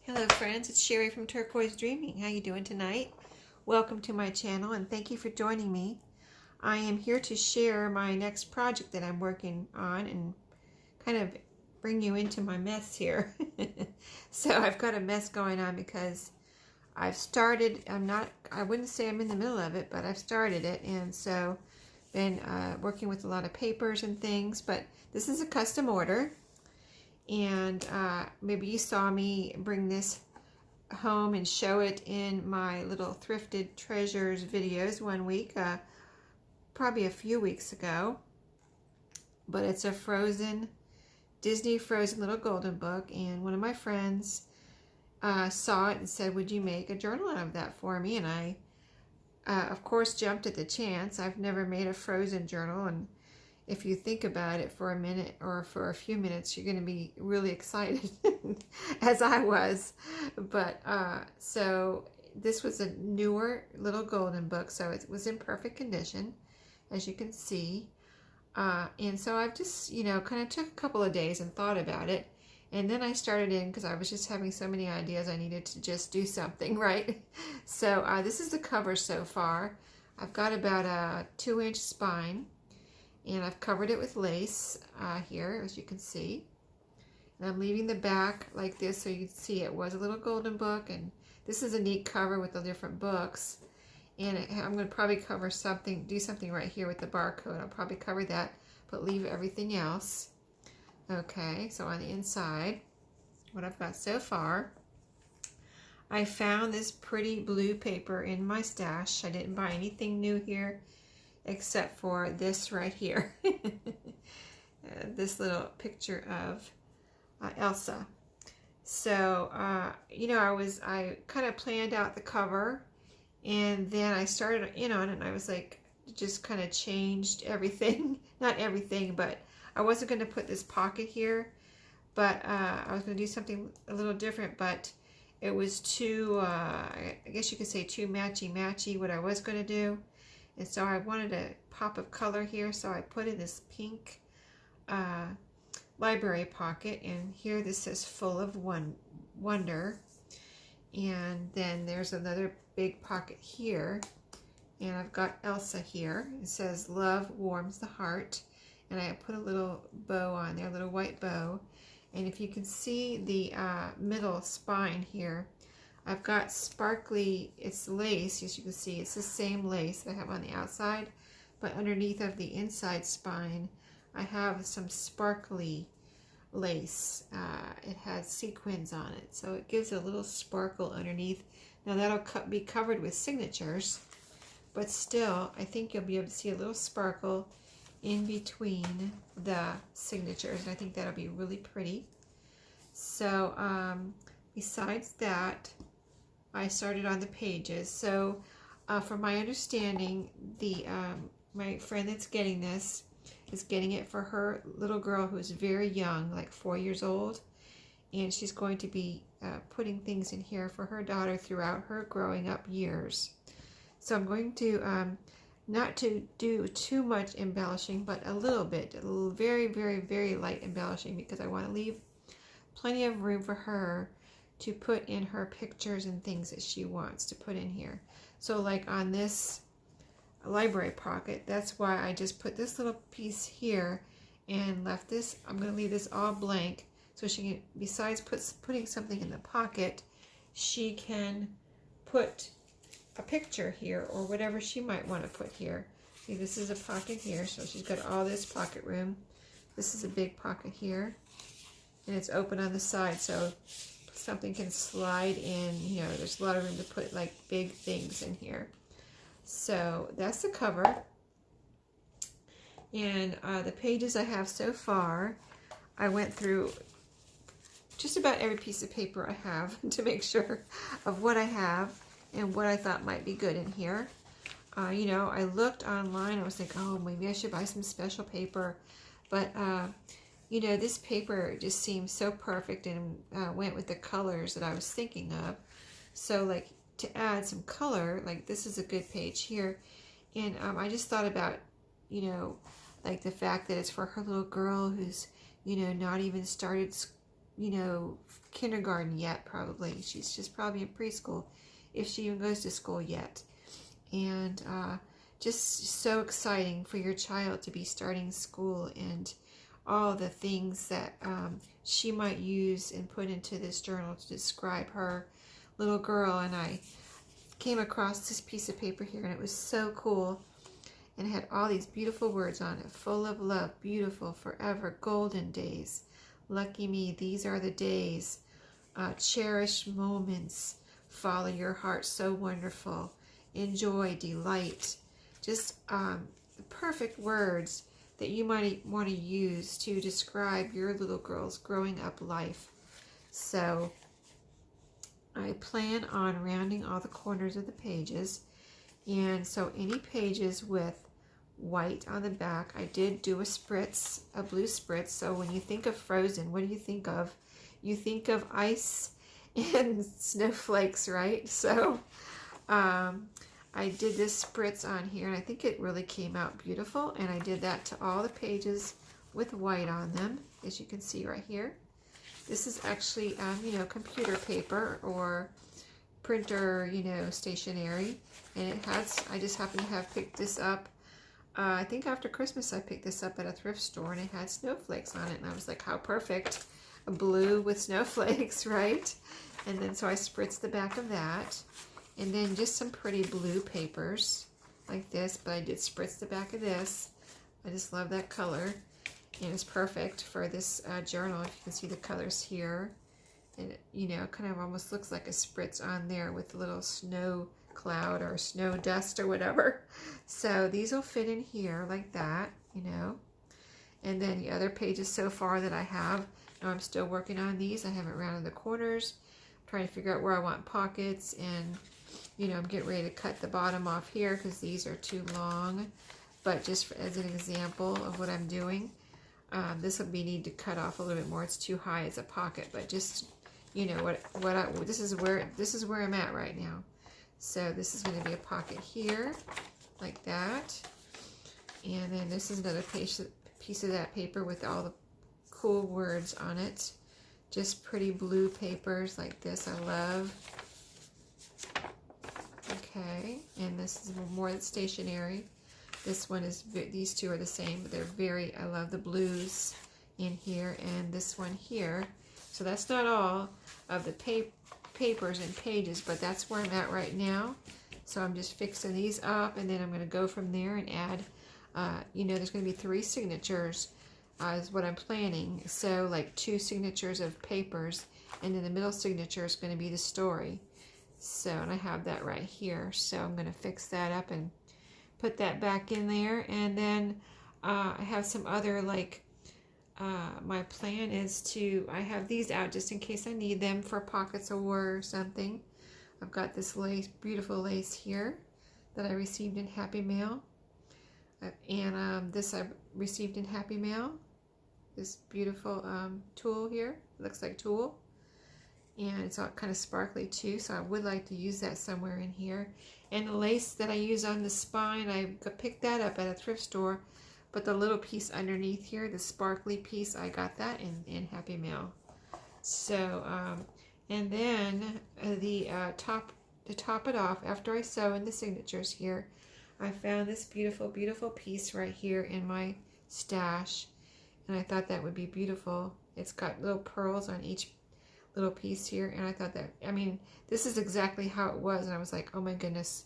Hello friends, it's Sherry from Turquoise Dreaming. How you doing tonight? Welcome to my channel and thank you for joining me. I am here to share my next project that I'm working on and kind of bring you into my mess here. So I've got a mess going on because I've started, I wouldn't say I'm in the middle of it, but I've started it, and so been working with a lot of papers and things, but this is a custom order. And maybe you saw me bring this home and show it in my little thrifted treasures videos one week, probably a few weeks ago. But it's a Disney Frozen little golden book, and one of my friends saw it and said, would you make a journal out of that for me? And I of course jumped at the chance. I've never made a Frozen journal, and if you think about it for a minute or for a few minutes, you're going to be really excited, as I was. But so this was a newer little golden book, so it was in perfect condition, as you can see. And so I've just, kind of took a couple of days and thought about it. And then I started in because I was just having so many ideas. I needed to just do something, right? So this is the cover so far. I've got about a 2-inch spine. And I've covered it with lace here, as you can see. And I'm leaving the back like this so you can see it was a little golden book. And this is a neat cover with the different books. And I'm going to probably cover something, do something right here with the barcode. I'll probably cover that, but leave everything else. Okay, so on the inside, what I've got so far, I found this pretty blue paper in my stash. I didn't buy anything new here, except for this right here. This little picture of Elsa. So, I kind of planned out the cover, and then I started in on it, and I was like, just kind of changed everything. Not everything, but I wasn't going to put this pocket here, but I was going to do something a little different, but it was too, I guess you could say too matchy-matchy what I was going to do. And so I wanted a pop of color here, so I put in this pink library pocket, and here this says full of wonder. And then there's another big pocket here, and I've got Elsa here. It says love warms the heart, and I put a little bow on there, a little white bow. And if you can see the middle spine here, I've got sparkly, it's lace, as you can see, it's the same lace that I have on the outside, but underneath of the inside spine, I have some sparkly lace. It has sequins on it, so it gives a little sparkle underneath. Now that'll be covered with signatures, but still, I think you'll be able to see a little sparkle in between the signatures, and I think that'll be really pretty. So, besides that, I started on the pages. So from my understanding, my friend that's getting this is getting it for her little girl who's very young, like 4 years old, and she's going to be putting things in here for her daughter throughout her growing up years. So I'm going to not to do too much embellishing, but a little bit, very, very, very light embellishing, because I want to leave plenty of room for her to put in her pictures and things that she wants to put in here. So like on this library pocket, that's why I just put this little piece here and left this. I'm going to leave this all blank, so she can, besides putting something in the pocket, she can put a picture here or whatever she might want to put here. See, this is a pocket here, so she's got all this pocket room. This is a big pocket here, and it's open on the side, so something can slide in. There's a lot of room to put like big things in here. So that's the cover, and the pages I have so far, I went through just about every piece of paper I have to make sure of what I have and what I thought might be good in here. I looked online. I was like, oh, maybe I should buy some special paper, but this paper just seemed so perfect and went with the colors that I was thinking of. So like to add some color, like this is a good page here. And I just thought about, like the fact that it's for her little girl who's, not even started, kindergarten yet, probably. She's just probably in preschool, if she even goes to school yet. And just so exciting for your child to be starting school, and all the things that she might use and put into this journal to describe her little girl. And I came across this piece of paper here, and it was so cool, and it had all these beautiful words on it: full of love, beautiful, forever, golden days, lucky me, these are the days, cherished moments, follow your heart, so wonderful, enjoy, delight. Just the perfect words that you might want to use to describe your little girl's growing up life. So I plan on rounding all the corners of the pages, and so any pages with white on the back, I did do a spritz, a blue spritz. So when you think of Frozen, what do you think of? You think of ice and snowflakes, right? So I did this spritz on here, and I think it really came out beautiful. And I did that to all the pages with white on them, as you can see right here. This is actually, you know, computer paper or printer, you know, stationery. And it has, I just happen to have picked this up. I think after Christmas I picked this up at a thrift store, and it had snowflakes on it. And I was like, how perfect. A blue with snowflakes, right? And then so I spritzed the back of that. And then just some pretty blue papers like this, but I did spritz the back of this. I just love that color, and it's perfect for this journal. If you can see the colors here, and it, you know, kind of almost looks like a spritz on there with a little snow cloud or snow dust or whatever. So these will fit in here like that, you know. And then the other pages so far that I have, now I'm still working on these. I haven't rounded the corners. I'm trying to figure out where I want pockets, and you know, I'm getting ready to cut the bottom off here because these are too long. But just as an example of what I'm doing, this will be need to cut off a little bit more. It's too high as a pocket, but just, you know, this is where I'm at right now. So this is going to be a pocket here, like that. And then this is another piece of that paper with all the cool words on it. Just pretty blue papers like this. I love. Okay, and this is more stationery. This one is, these two are the same, but they're very, I love the blues in here, and this one here. So that's not all of the papers and pages, but that's where I'm at right now. So I'm just fixing these up, and then I'm going to go from there and add, you know, there's going to be 3 signatures is what I'm planning. So like 2 signatures of papers, and then the middle signature is going to be the story. So, and I have that right here. So I'm going to fix that up and put that back in there. And then I have some other, like, my plan is to, I have these out just in case I need them for pockets or something. I've got this lace, beautiful lace here that I received in Happy Mail. And this I received in Happy Mail. This beautiful tulle here. It looks like tulle. And it's all kind of sparkly too, so I would like to use that somewhere in here. And the lace that I use on the spine, I picked that up at a thrift store, but the little piece underneath here, the sparkly piece, I got that in Happy Mail. So, and then to top it off, after I sew in the signatures here, I found this beautiful, beautiful piece right here in my stash, and I thought that would be beautiful. It's got little pearls on each little piece here, and I thought that, I mean, this is exactly how it was, and I was like, oh my goodness,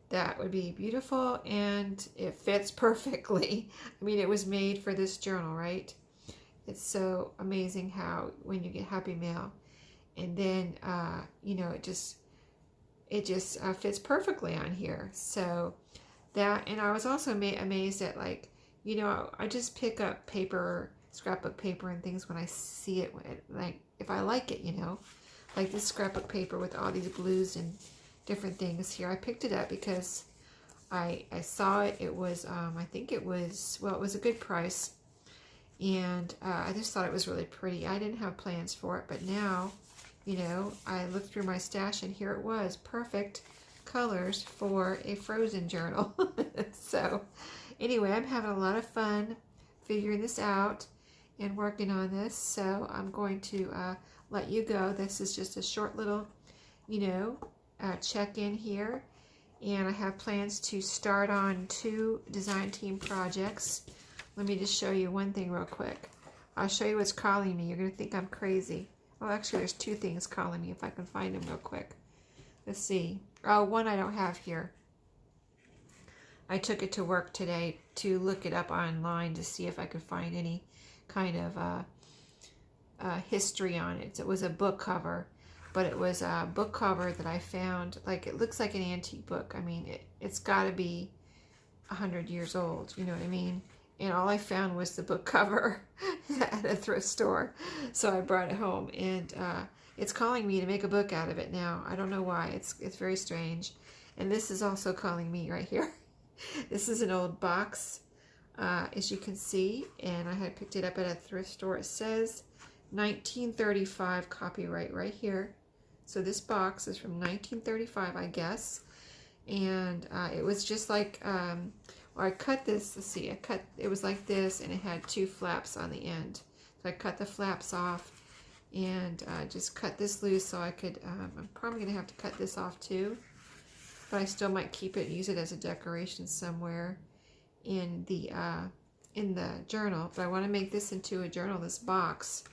that would be beautiful, and it fits perfectly. I mean, it was made for this journal, right? It's so amazing how when you get Happy Mail, and then you know, it just fits perfectly on here. So that, and I was also amazed at, like, you know, I just pick up paper, scrapbook paper and things when I see it, like if I like it, you know, like this scrapbook paper with all these blues and different things here. I picked it up because I saw it. It was I think it was, well, it was a good price, and I just thought it was really pretty. I didn't have plans for it, but now, you know, I looked through my stash and here it was, perfect colors for a Frozen journal. So anyway, I'm having a lot of fun figuring this out and working on this. So I'm going to let you go. This is just a short little, you know, check-in here. And I have plans to start on 2 design team projects. Let me just show you one thing real quick. I'll show you what's calling me. You're going to think I'm crazy. Well, actually, there's 2 things calling me if I can find them real quick. Let's see. Oh, one I don't have here. I took it to work today to look it up online to see if I could find any kind of history on it. It was a book cover, but it was a book cover that I found, like, it looks like an antique book. I mean, it's got to be 100 years old, you know what I mean? And all I found was the book cover at a thrift store. So I brought it home, and it's calling me to make a book out of it now. I don't know why. It's very strange. And this is also calling me right here. This is an old box, as you can see, and I had picked it up at a thrift store. It says 1935 copyright right here. So this box is from 1935, I guess. And it was just like, well, I cut this, let's see, it was like this, and it had 2 flaps on the end. So I cut the flaps off and just cut this loose so I could, I'm probably going to have to cut this off too. But I still might keep it, use it as a decoration somewhere in the journal. But I want to make this into a journal, this box,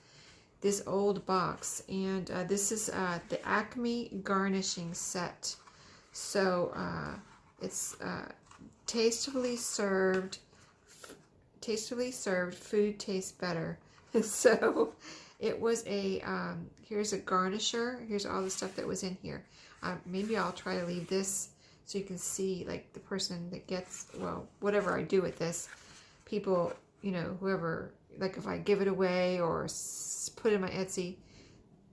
this old box. And this is the Acme garnishing set. So it's tastefully served, food tastes better. So it was a, here's a garnisher. Here's all the stuff that was in here. Maybe I'll try to leave this so you can see, like, the person that gets, well, whatever I do with this, people, you know, whoever, like, if I give it away or put it in my Etsy,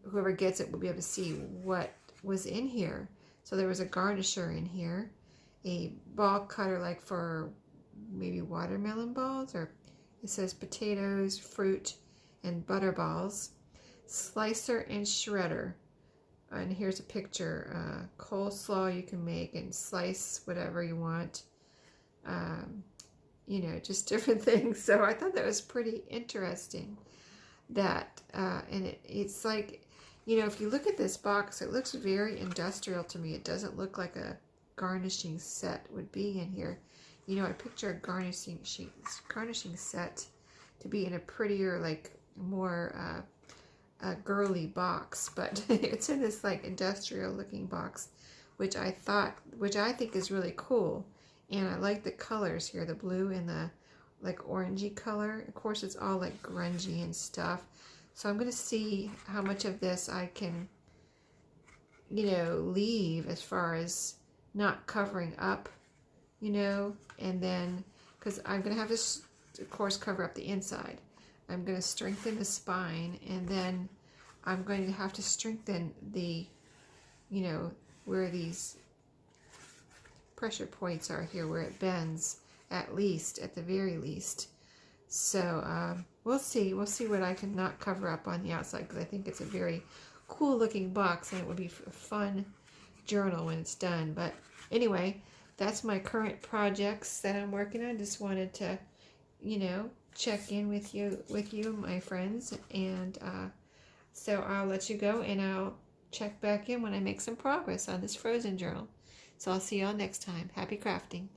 whoever gets it will be able to see what was in here. So there was a garnisher in here, a ball cutter, like for maybe watermelon balls, or it says potatoes, fruit, and butter balls, slicer and shredder. And here's a picture, coleslaw you can make and slice whatever you want, you know, just different things. So I thought that was pretty interesting, that, and it's like, you know, if you look at this box, it looks very industrial to me. It doesn't look like a garnishing set would be in here. You know, I picture a garnishing set to be in a prettier, like, more, a girly box, but it's in this like industrial looking box, which I think is really cool. And I like the colors here, the blue and the like orangey color. Of course, it's all like grungy and stuff. So I'm going to see how much of this I can, you know, leave as far as not covering up, you know, and then, because I'm going to have this, of course, cover up the inside. I'm going to strengthen the spine, and then I'm going to have to strengthen the, you know, where these pressure points are here, where it bends, at the very least. So we'll see what I can not cover up on the outside, because I think it's a very cool looking box, and it would be a fun journal when it's done. But anyway, that's my current projects that I'm working on. Just wanted to, you know, check in with you, my friends, and so I'll let you go, and I'll check back in when I make some progress on this frozen journal. So I'll see y'all next time. Happy crafting.